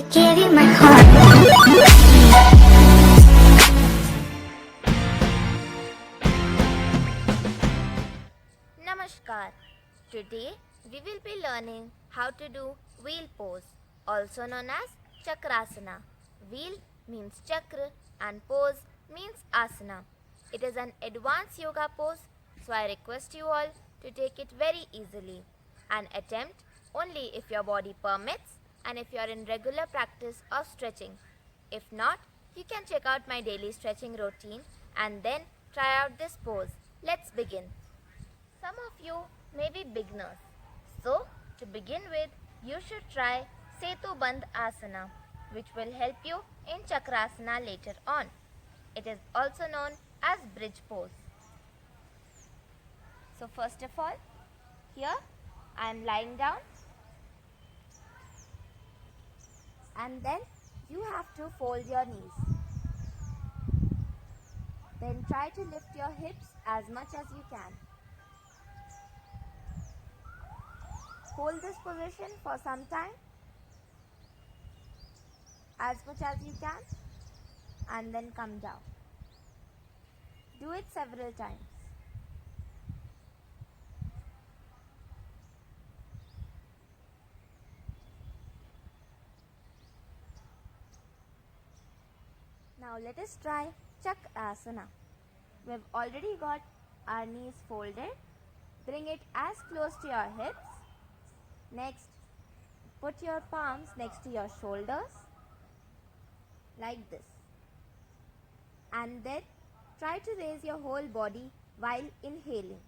I gave you my heart. Namaskar. Today we will be learning how to do wheel pose, also known as chakrasana. Wheel means chakra and pose means asana. It is an advanced yoga pose, so I request you all to take it very easily and attempt only if your body permits and if you are in regular practice of stretching. If not, you can check out my daily stretching routine and then try out this pose. Let's begin. Some of you may be beginners. So, to begin with, you should try Setu Bandhasana, which will help you in chakrasana later on. It is also known as bridge pose. So, first of all, here I am lying down, and then you have to fold your knees. Then try to lift your hips as much as you can. Hold this position for some time, as much as you can, and then come down. Do it several times. Now let us try chakrasana. We have already got our knees folded. Bring it as close to your hips. Next, put your palms next to your shoulders like this. And then try to raise your whole body while inhaling.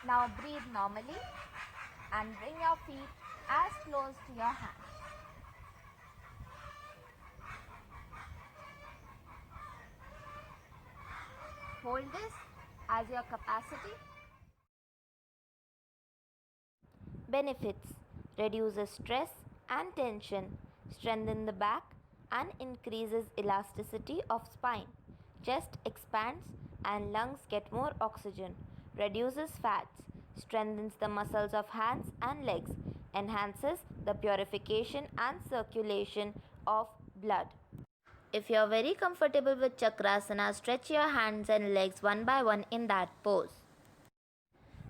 Now breathe normally and bring your feet as close to your hands. Hold this as your capacity. Benefits: reduces stress and tension, strengthen the back and increases elasticity of spine. Chest expands and lungs get more oxygen, reduces fats, strengthens the muscles of hands and legs, enhances the purification and circulation of blood. If you are very comfortable with chakrasana, stretch your hands and legs one by one in that pose.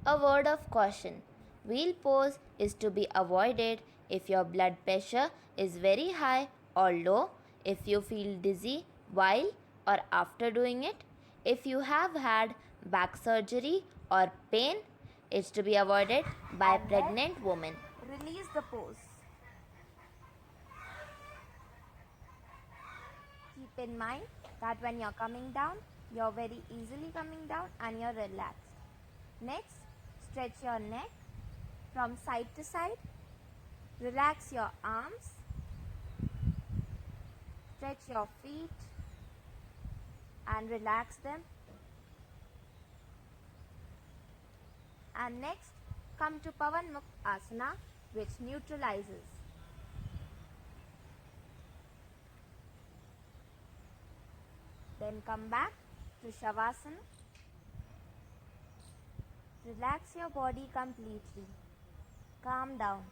A word of caution: wheel pose is to be avoided if your blood pressure is very high or low, if you feel dizzy while or after doing it, if you have had back surgery or pain. It's to be avoided by pregnant women. Release the pose. Keep in mind that when you're coming down, you're very easily coming down and you're relaxed. Next, stretch your neck from side to side. Relax your arms. Stretch your feet and relax them. And next, come to Pavanmukta, which neutralizes. Then come back to Shavasana. Relax your body completely. Calm down.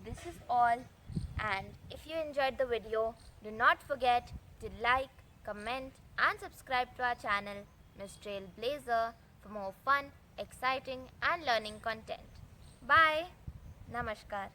This is all, and if you enjoyed the video, do not forget to like, comment and subscribe to our channel, Ms. Trailblazer, for more fun, exciting and learning content. Bye. Namaskar.